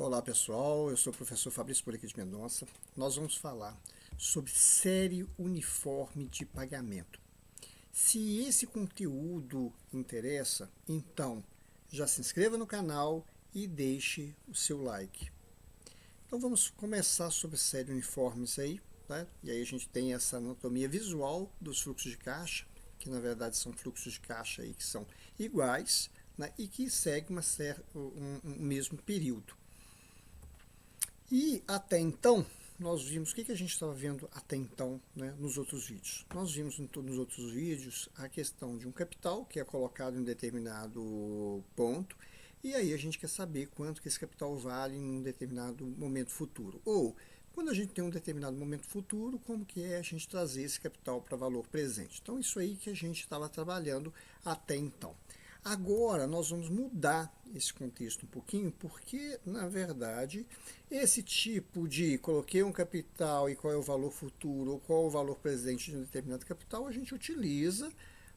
Olá pessoal, eu sou o professor Fabrício Por aqui de Mendonça. Nós vamos falar sobre série uniforme de pagamento. Se esse conteúdo interessa, então já se inscreva no canal e deixe o seu like. Então vamos começar sobre série uniformes aí, né? E aí a gente tem essa anatomia visual dos fluxos de caixa, que na verdade são fluxos de caixa aí que são iguais, né? E que seguem um mesmo período. E até então, nós vimos, o que a gente estava vendo até então, né, nos outros vídeos? Nós vimos nos outros vídeos a questão de um capital que é colocado em determinado ponto, e aí a gente quer saber quanto que esse capital vale em um determinado momento futuro. Ou, quando a gente tem um determinado momento futuro, como que é a gente trazer esse capital para valor presente? Então, isso aí que a gente estava trabalhando até então. Agora nós vamos mudar esse contexto um pouquinho, porque, na verdade, esse tipo de coloquei um capital e qual é o valor futuro ou qual é o valor presente de um determinado capital, a gente utiliza,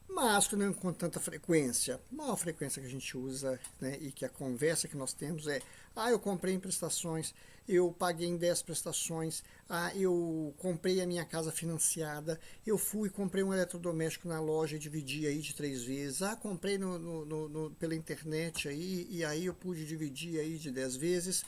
mas não com tanta frequência. A maior frequência que a gente usa, né, e que a conversa que nós temos é: eu comprei em prestações, eu paguei em 10 prestações, eu comprei a minha casa financiada, eu fui e comprei um eletrodoméstico na loja e dividi aí de 3 vezes, comprei pela internet aí e aí eu pude dividir aí de 10 vezes,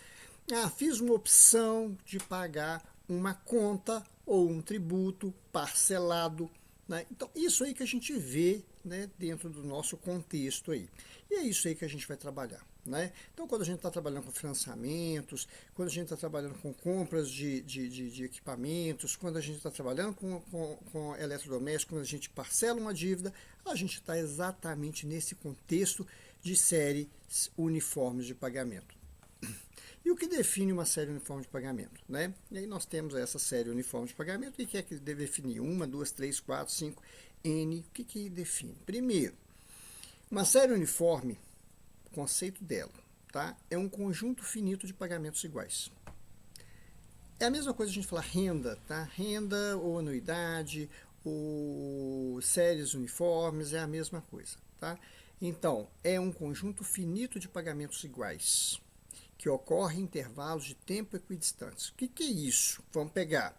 fiz uma opção de pagar uma conta ou um tributo parcelado, né? Então, isso aí que a gente vê, né, dentro do nosso contexto aí. E é isso aí que a gente vai trabalhar. Né? Então, quando a gente está trabalhando com financiamentos, quando a gente está trabalhando com compras de equipamentos, quando a gente está trabalhando com eletrodomésticos, quando a gente parcela uma dívida, a gente está exatamente nesse contexto de séries uniformes de pagamento. E o que define uma série uniforme de pagamento? Né? E aí nós temos essa série uniforme de pagamento. O que é que deve definir? 1, 2, 3, 4, 5, N. O que define? Primeiro, uma série uniforme, o conceito dela, tá? É um conjunto finito de pagamentos iguais. É a mesma coisa a gente falar renda, tá? Renda ou anuidade ou séries uniformes, é a mesma coisa, tá? Então, é um conjunto finito de pagamentos iguais, que ocorre em intervalos de tempo equidistantes. O que é isso? Vamos pegar.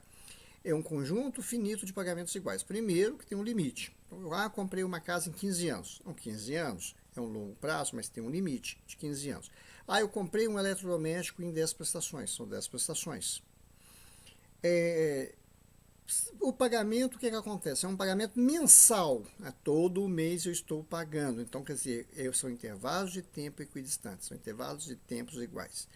É um conjunto finito de pagamentos iguais. Primeiro, que tem um limite. Então, comprei uma casa em 15 anos. Então, 15 anos é um longo prazo, mas tem um limite de 15 anos. Eu comprei um eletrodoméstico em 10 prestações. São 10 prestações. O pagamento, o que acontece? É um pagamento mensal. Todo mês eu estou pagando. Então, quer dizer, são intervalos de tempo equidistantes, são intervalos de tempos iguais.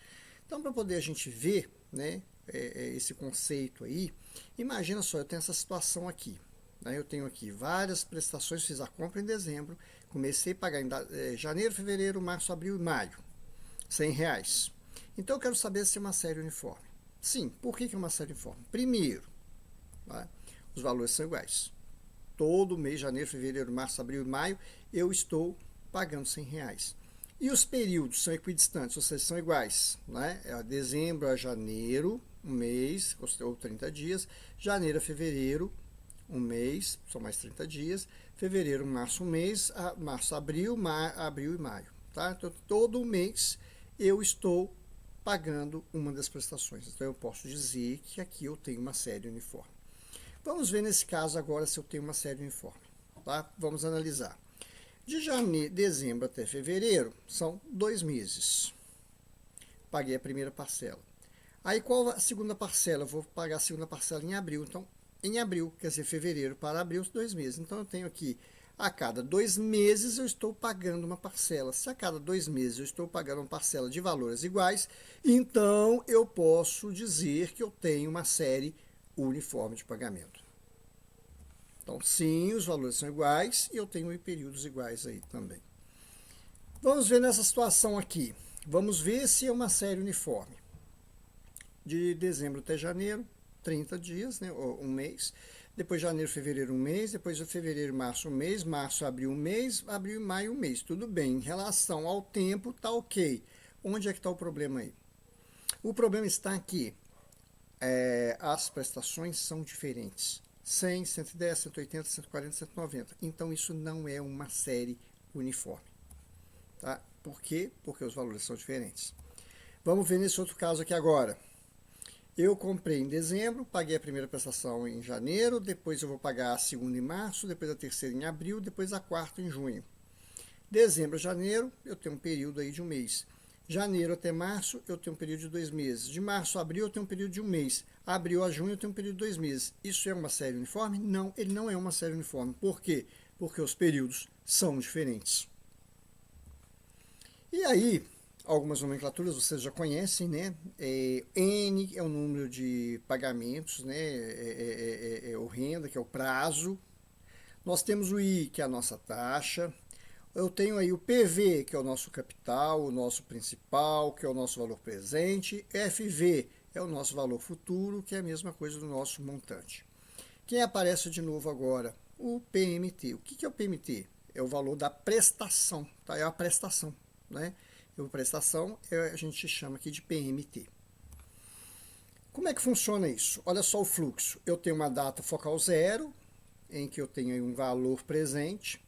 Então, para poder a gente ver, né, esse conceito aí, imagina só, eu tenho essa situação aqui. Né, eu tenho aqui várias prestações, fiz a compra em dezembro, comecei a pagar em janeiro, fevereiro, março, abril e maio, R$ 100. Então, eu quero saber se é uma série uniforme. Sim, por que é uma série uniforme? Primeiro, tá? Os valores são iguais. Todo mês, janeiro, fevereiro, março, abril e maio, eu estou pagando R$ 100. E os períodos são equidistantes, ou seja, são iguais. Né? Dezembro a janeiro, um mês, ou 30 dias. Janeiro a fevereiro, um mês, são mais 30 dias. Fevereiro, março, um mês. Março, abril, abril e maio. Tá? Então, todo mês eu estou pagando uma das prestações. Então, eu posso dizer que aqui eu tenho uma série uniforme. Vamos ver nesse caso agora se eu tenho uma série uniforme. Tá? Vamos analisar. De dezembro até fevereiro são 2 meses. Paguei a primeira parcela. Aí qual a segunda parcela? Eu vou pagar a segunda parcela em abril. Então, em abril, quer dizer, fevereiro para abril, 2 meses. Então, eu tenho aqui, a cada 2 meses eu estou pagando uma parcela. Se a cada 2 meses eu estou pagando uma parcela de valores iguais, então eu posso dizer que eu tenho uma série uniforme de pagamento. Então, sim, os valores são iguais e eu tenho períodos iguais aí também. Vamos ver nessa situação aqui. Vamos ver se é uma série uniforme. De dezembro até janeiro, 30 dias, né, um mês. Depois janeiro, fevereiro, um mês. Depois de fevereiro, março, um mês. Março, abril, um mês. Abril e maio, um mês. Tudo bem. Em relação ao tempo, tá ok. Onde é que está o problema aí? O problema está aqui. As prestações são diferentes. 100, 110, 180, 140, 190. Então, isso não é uma série uniforme. Tá? Por quê? Porque os valores são diferentes. Vamos ver nesse outro caso aqui agora. Eu comprei em dezembro, paguei a primeira prestação em janeiro, depois eu vou pagar a segunda em março, depois a terceira em abril, depois a quarta em junho. Dezembro a janeiro, eu tenho um período aí de um mês. Janeiro até março, eu tenho um período de 2 meses. De março a abril, eu tenho um período de um mês. Abril a junho, eu tenho um período de 2 meses. Isso é uma série uniforme? Não, ele não é uma série uniforme. Por quê? Porque os períodos são diferentes. E aí, algumas nomenclaturas vocês já conhecem, né? N é o número de pagamentos, né? O renda, que é o prazo. Nós temos o I, que é a nossa taxa. Eu tenho aí o PV, que é o nosso capital, o nosso principal, que é o nosso valor presente. FV é o nosso valor futuro, que é a mesma coisa do nosso montante. Quem aparece de novo agora? O PMT. O que é o PMT? É o valor da prestação, tá? É a prestação, né? A prestação a gente chama aqui de PMT. Como é que funciona isso? Olha só o fluxo. Eu tenho uma data focal zero, em que eu tenho aí um valor presente.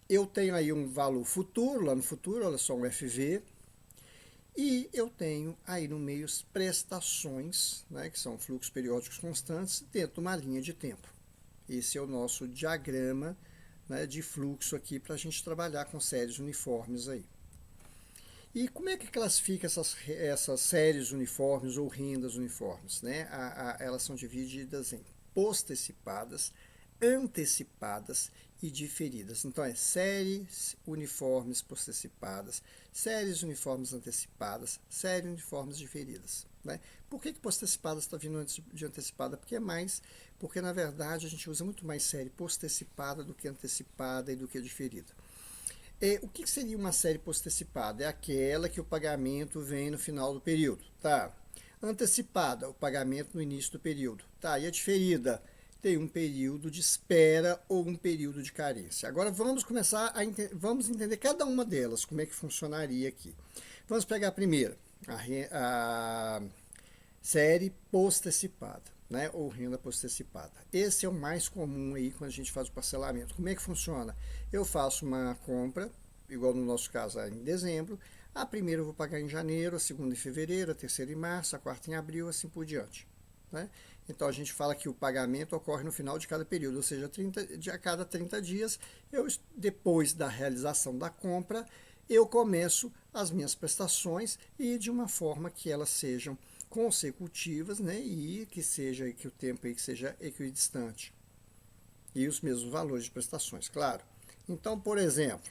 Eu tenho aí um valor futuro, lá no futuro, olha só, um FV. E eu tenho aí no meio as prestações, né, que são fluxos periódicos constantes, dentro de uma linha de tempo. Esse é o nosso diagrama, né, de fluxo aqui para a gente trabalhar com séries uniformes aí. E como é que classifica essas séries uniformes ou rendas uniformes? Né? Elas são divididas em postecipadas, antecipadas e diferidas. Então, é séries uniformes postecipadas, séries uniformes antecipadas, séries uniformes diferidas. Né? Por que postecipadas está vindo antes de antecipada? Porque, na verdade, a gente usa muito mais série postecipada do que antecipada e do que diferida. O que seria uma série postecipada? É aquela que o pagamento vem no final do período. Tá. Antecipada, o pagamento no início do período. Tá. E a diferida? Tem um período de espera ou um período de carência. Agora vamos começar vamos entender cada uma delas, como é que funcionaria aqui. Vamos pegar a primeira, a série postecipada, né, ou renda postecipada. Esse é o mais comum aí quando a gente faz o parcelamento. Como é que funciona? Eu faço uma compra, igual no nosso caso em dezembro, a primeira eu vou pagar em janeiro, a segunda em fevereiro, a terceira em março, a quarta em abril, assim por diante. Né? Então a gente fala que o pagamento ocorre no final de cada período, ou seja, a cada 30 dias, depois da realização da compra, eu começo as minhas prestações e de uma forma que elas sejam consecutivas, né, e que o tempo aí que seja equidistante. E os mesmos valores de prestações, claro. Então, por exemplo,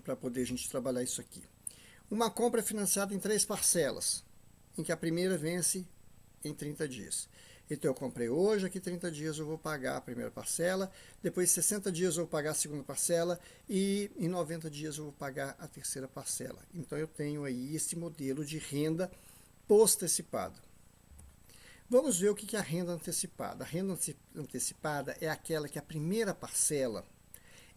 para poder a gente trabalhar isso aqui. Uma compra é financiada em 3 parcelas, em que a primeira vence em 30 dias. Então eu comprei hoje, aqui 30 dias eu vou pagar a primeira parcela, depois 60 dias eu vou pagar a segunda parcela e em 90 dias eu vou pagar a terceira parcela. Então eu tenho aí esse modelo de renda postecipada. Vamos ver o que é a renda antecipada. A renda antecipada é aquela que a primeira parcela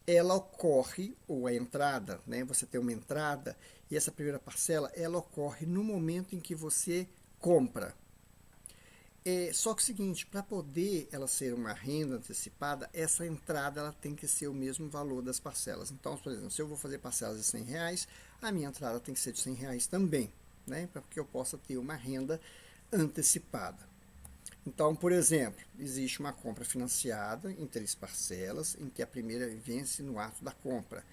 ela ocorre, ou a entrada, né? Você tem uma entrada e essa primeira parcela ela ocorre no momento em que você compra. Só que é o seguinte, para poder ela ser uma renda antecipada, essa entrada ela tem que ser o mesmo valor das parcelas. Então, por exemplo, se eu vou fazer parcelas de R$100, a minha entrada tem que ser de R$100 também, né? Para que eu possa ter uma renda antecipada. Então, por exemplo, existe uma compra financiada em 3 parcelas, em que a primeira vence no ato da compra.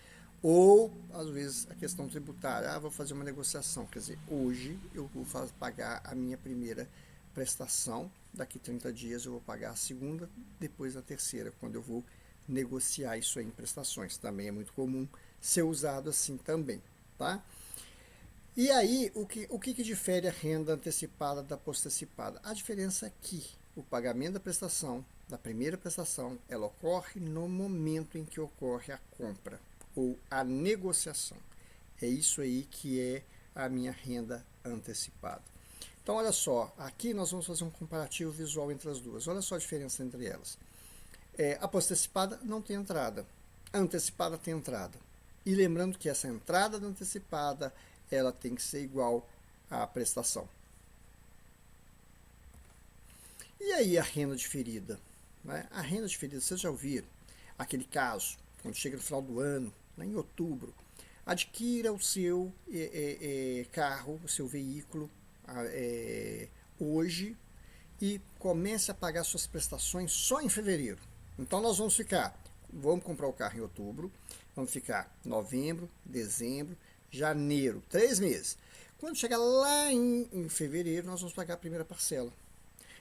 Ou, às vezes, a questão tributária, vou fazer uma negociação, quer dizer, hoje eu vou pagar a minha primeira prestação, daqui 30 dias eu vou pagar a segunda, depois a terceira, quando eu vou negociar isso aí em prestações. Também é muito comum ser usado assim também, tá? E aí, o que difere a renda antecipada da postecipada? A diferença é que o pagamento da prestação, da primeira prestação, ela ocorre no momento em que ocorre a compra ou a negociação. É isso aí que é a minha renda antecipada. Então, olha só, aqui nós vamos fazer um comparativo visual entre as duas. Olha só a diferença entre elas. A postecipada não tem entrada, a antecipada tem entrada. E lembrando que essa entrada da antecipada ela tem que ser igual à prestação. E aí a renda diferida? Né? A renda diferida, vocês já ouviram aquele caso, quando chega no final do ano, né, em outubro, Adquira o seu carro, o seu veículo hoje e comece a pagar suas prestações só em fevereiro. Então nós vamos comprar o carro em outubro, vamos ficar novembro, dezembro, janeiro, 3 meses. Quando chegar lá em fevereiro, nós vamos pagar a primeira parcela.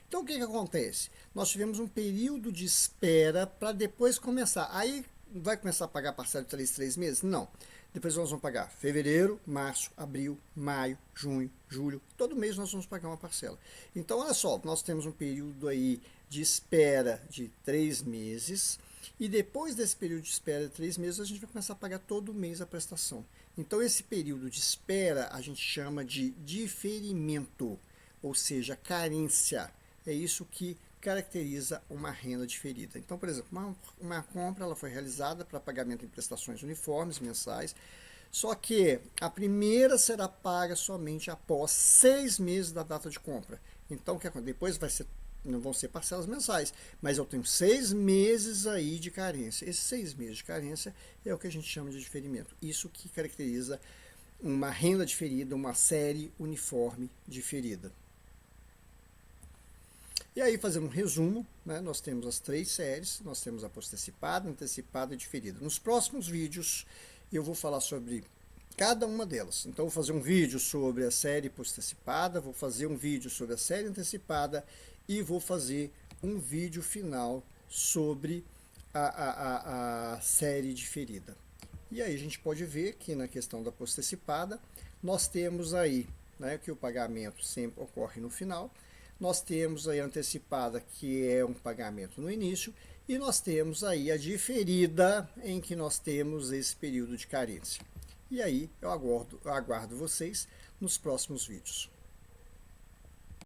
Então o que acontece? Nós tivemos um período de espera para depois começar. Aí vai começar a pagar a parcela de 3 meses? Não. Depois nós vamos pagar fevereiro, março, abril, maio, junho, julho. Todo mês nós vamos pagar uma parcela. Então, olha só, nós temos um período aí de espera de 3 meses. E depois desse período de espera de 3 meses, a gente vai começar a pagar todo mês a prestação. Então, esse período de espera a gente chama de diferimento, ou seja, carência. É isso que caracteriza uma renda diferida. Então, por exemplo, uma compra ela foi realizada para pagamento em prestações uniformes mensais, só que a primeira será paga somente após 6 meses da data de compra. Então, depois não vão ser parcelas mensais, mas eu tenho 6 meses aí de carência. Esses 6 meses de carência é o que a gente chama de diferimento. Isso que caracteriza uma renda diferida, uma série uniforme diferida. E aí, fazendo um resumo, né, nós temos as 3 séries, nós temos a postecipada, antecipada e diferida. Nos próximos vídeos eu vou falar sobre cada uma delas. Então, vou fazer um vídeo sobre a série postecipada, vou fazer um vídeo sobre a série antecipada e vou fazer um vídeo final sobre a série diferida. E aí a gente pode ver que na questão da postecipada, nós temos aí, né, que o pagamento sempre ocorre no final. Nós temos aí a antecipada, que é um pagamento no início, e nós temos aí a diferida, em que nós temos esse período de carência. E aí eu aguardo vocês nos próximos vídeos.